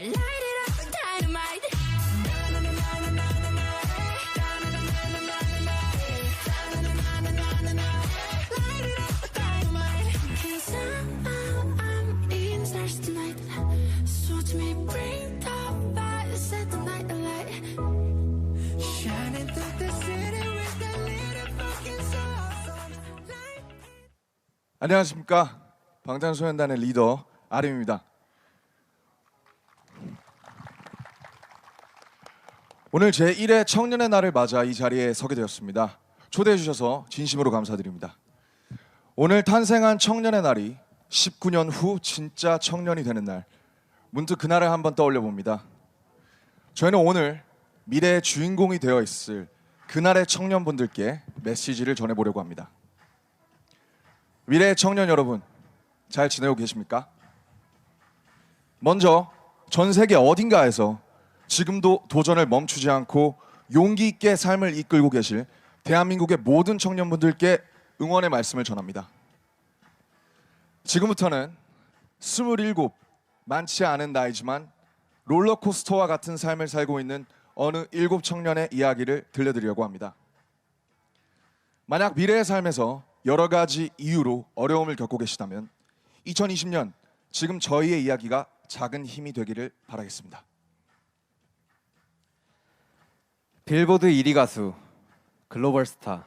Light it up, dynamite. Light it up, dynamite. 'Cause I'm eating stars tonight. So watch me bring the fire, set the night alight. Shining through the city with that little fucking soul. 안녕하십니까. 방탄소년단의 리더 RM입니다. 오늘 제1회 청년의 날을 맞아 이 자리에 서게 되었습니다. 초대해 주셔서 진심으로 감사드립니다. 오늘 탄생한 청년의 날이 19년 후 진짜 청년이 되는 날, 문득 그날을 한번 떠올려 봅니다. 저희는 오늘 미래의 주인공이 되어 있을 그날의 청년분들께 메시지를 전해보려고 합니다. 미래의 청년 여러분, 잘 지내고 계십니까? 먼저 전 세계 어딘가에서 지금도 도전을 멈추지 않고 용기 있게 삶을 이끌고 계실 대한민국의 모든 청년분들께 응원의 말씀을 전합니다. 지금부터는 27, 많지 않은 나이지만 롤러코스터와 같은 삶을 살고 있는 어느 7 청년의 이야기를 들려드리려고 합니다. 만약 미래의 삶에서 여러 가지 이유로 어려움을 겪고 계시다면 2020년 지금 저희의 이야기가 작은 힘이 되기를 바라겠습니다. 빌보드 1위 가수, 글로벌 스타.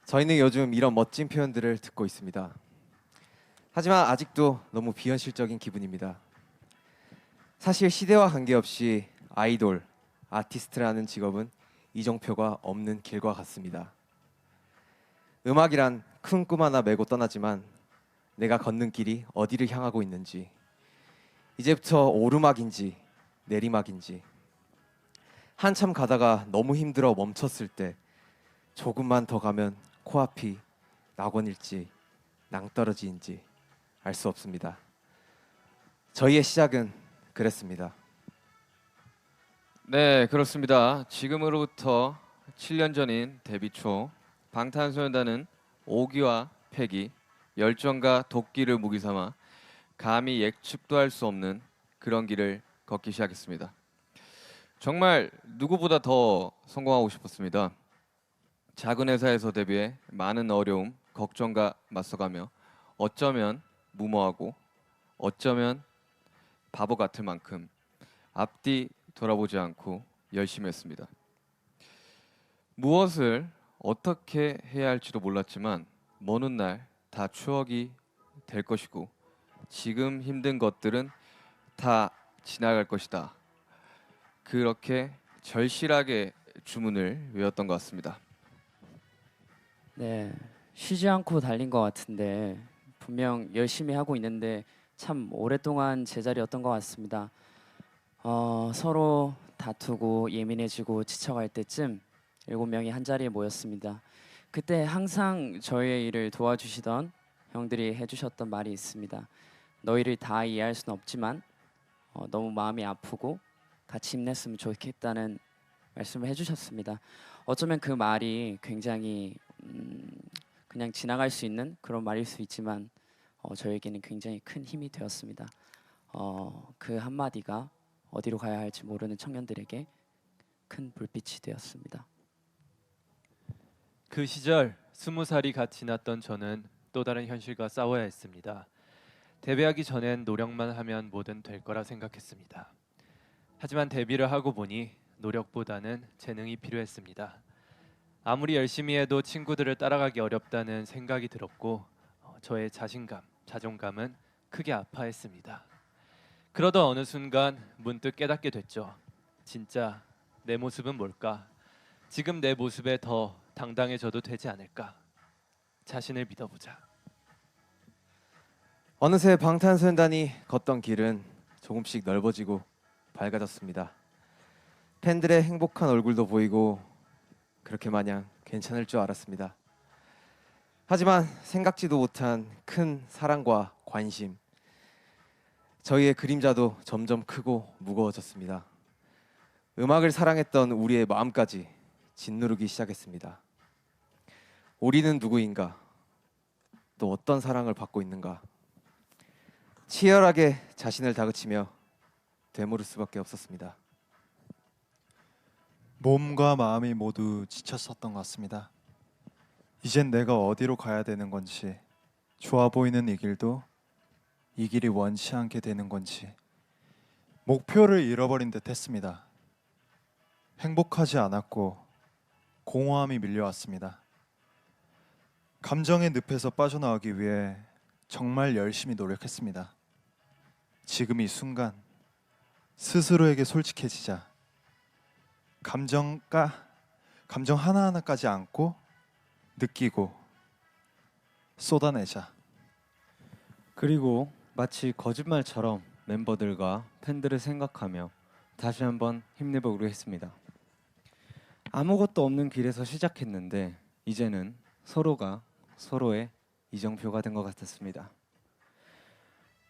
저희는 요즘 이런 멋진 표현들을 듣고 있습니다. 하지만 아직도 너무 비현실적인 기분입니다. 사실 시대와 관계없이 아이돌, 아티스트라는 직업은 이정표가 없는 길과 같습니다. 음악이란 큰 꿈 하나 메고 떠나지만 내가 걷는 길이 어디를 향하고 있는지, 이제부터 오르막인지 내리막인지, 한참 가다가 너무 힘들어 멈췄을 때 조금만 더 가면 코앞이 낙원일지 낭떠러지인지 알 수 없습니다. 저희의 시작은 그랬습니다. 네, 그렇습니다. 지금으로부터 7년 전인 데뷔 초 방탄소년단은 오기와 패기, 열정과 도끼를 무기 삼아 감히 예측도 할 수 없는 그런 길을 걷기 시작했습니다. 정말 누구보다 더 성공하고 싶었습니다. 작은 회사에서 데뷔해 많은 어려움, 걱정과 맞서가며 어쩌면 무모하고 어쩌면 바보 같을 만큼 앞뒤 돌아보지 않고 열심히 했습니다. 무엇을 어떻게 해야 할지도 몰랐지만 먼 훗날 다 추억이 될 것이고 지금 힘든 것들은 다 지나갈 것이다. 그렇게 절실하게 주문을 외웠던 것 같습니다. 네, 쉬지 않고 달린 것 같은데 분명 열심히 하고 있는데 참 오랫동안 제자리였던 것 같습니다. 서로 다투고 예민해지고 지쳐갈 때쯤 7명이 한 자리에 모였습니다. 그때 항상 저희의 일을 도와주시던 형들이 해주셨던 말이 있습니다. 너희를 다 이해할 수는 없지만 너무 마음이 아프고 같이 힘냈으면 좋겠다는 말씀을 해주셨습니다. 어쩌면 그 말이 굉장히 그냥 지나갈 수 있는 그런 말일 수 있지만 저에게는 굉장히 큰 힘이 되었습니다. 그 한마디가 어디로 가야 할지 모르는 청년들에게 큰 불빛이 되었습니다. 그 시절 20살이 갓 지났던 저는 또 다른 현실과 싸워야 했습니다. 데뷔하기 전엔 노력만 하면 뭐든 될 거라 생각했습니다. 하지만 데뷔를 하고 보니 노력보다는 재능이 필요했습니다. 아무리 열심히 해도 친구들을 따라가기 어렵다는 생각이 들었고 저의 자신감, 자존감은 크게 아파했습니다. 그러던 어느 순간 문득 깨닫게 됐죠. 진짜 내 모습은 뭘까? 지금 내 모습에 더 당당해져도 되지 않을까? 자신을 믿어보자. 어느새 방탄소년단이 걷던 길은 조금씩 넓어지고 밝아졌습니다. 팬들의 행복한 얼굴도 보이고 그렇게 마냥 괜찮을 줄 알았습니다. 하지만 생각지도 못한 큰 사랑과 관심, 저희의 그림자도 점점 크고 무거워졌습니다. 음악을 사랑했던 우리의 마음까지 짓누르기 시작했습니다. 우리는 누구인가? 또 어떤 사랑을 받고 있는가? 치열하게 자신을 다그치며 되물을 수밖에 없었습니다. 몸과 마음이 모두 지쳤었던 것 같습니다. 이젠 내가 어디로 가야 되는 건지, 좋아 보이는 이 길도 이 길이 원치 않게 되는 건지 목표를 잃어버린 듯 했습니다. 행복하지 않았고 공허함이 밀려왔습니다. 감정의 늪에서 빠져나오기 위해 정말 열심히 노력했습니다. 지금 이 순간 스스로에게 솔직해지자. 감정 하나하나까지 안고 느끼고 쏟아내자. 그리고 마치 거짓말처럼 멤버들과 팬들을 생각하며 다시 한번 힘내보기로 했습니다. 아무것도 없는 길에서 시작했는데 이제는 서로가 서로의 이정표가 된 것 같았습니다.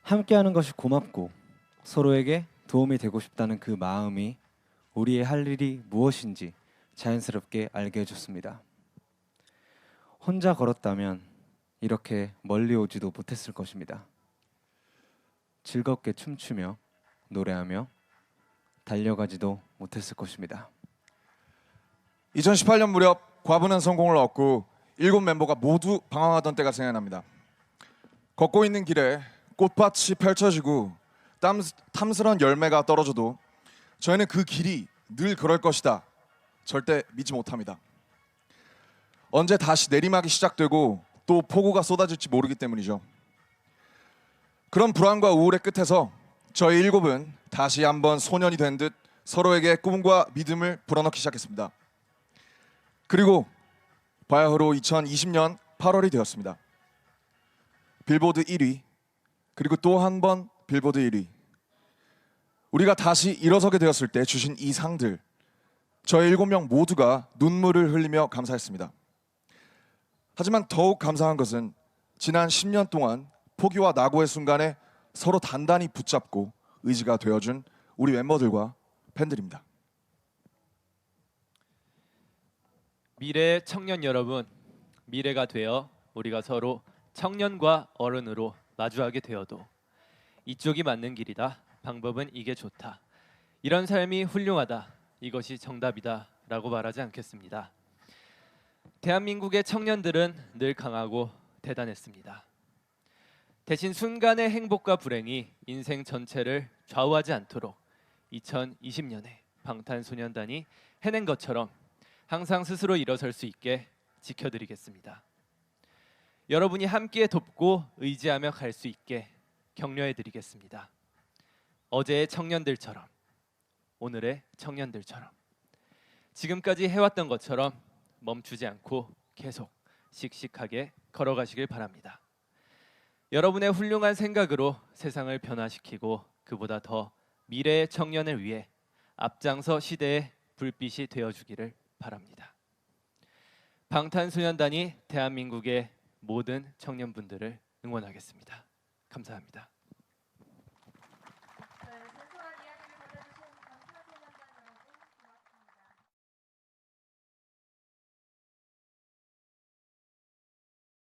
함께하는 것이 고맙고 서로에게 도움이 되고 싶다는 그 마음이 우리의 할 일이 무엇인지 자연스럽게 알게 해줬습니다. 혼자 걸었다면 이렇게 멀리 오지도 못했을 것입니다. 즐겁게 춤추며 노래하며 달려가지도 못했을 것입니다. 2018년 무렵 과분한 성공을 얻고 7멤버가 모두 방황하던 때가 생각납니다. 걷고 있는 길에 꽃밭이 펼쳐지고 탐스런 열매가 떨어져도 저희는 그 길이 늘 그럴 것이다. 절대 믿지 못합니다. 언제 다시 내리막이 시작되고 또 폭우가 쏟아질지 모르기 때문이죠. 그런 불안과 우울의 끝에서 저희 7은 다시 한번 소년이 된 듯 서로에게 꿈과 믿음을 불어넣기 시작했습니다. 그리고 바야흐로 2020년 8월이 되었습니다. 빌보드 1위, 그리고 또 한 번 빌보드 1위. 우리가 다시 일어서게 되었을 때 주신 이 상들, 저희 7명 모두가 눈물을 흘리며 감사했습니다. 하지만 더욱 감사한 것은 지난 10년 동안 포기와 낙오의 순간에 서로 단단히 붙잡고 의지가 되어준 우리 멤버들과 팬들입니다. 미래의 청년 여러분, 미래가 되어 우리가 서로 청년과 어른으로 마주하게 되어도 이쪽이 맞는 길이다. 방법은 이게 좋다. 이런 삶이 훌륭하다. 이것이 정답이다. 라고 말하지 않겠습니다. 대한민국의 청년들은 늘 강하고 대단했습니다. 대신 순간의 행복과 불행이 인생 전체를 좌우하지 않도록 2020년에 방탄소년단이 해낸 것처럼 항상 스스로 일어설 수 있게 지켜드리겠습니다. 여러분이 함께 돕고 의지하며 갈 수 있게 격려해드리겠습니다. 어제의 청년들처럼, 오늘의 청년들처럼, 지금까지 해왔던 것처럼 멈추지 않고 계속 씩씩하게 걸어가시길 바랍니다. 여러분의 훌륭한 생각으로 세상을 변화시키고 그보다 더 미래의 청년을 위해 앞장서 시대의 불빛이 되어주기를 바랍니다. 방탄소년단이 대한민국의 모든 청년분들을 응원하겠습니다. 감사합니다.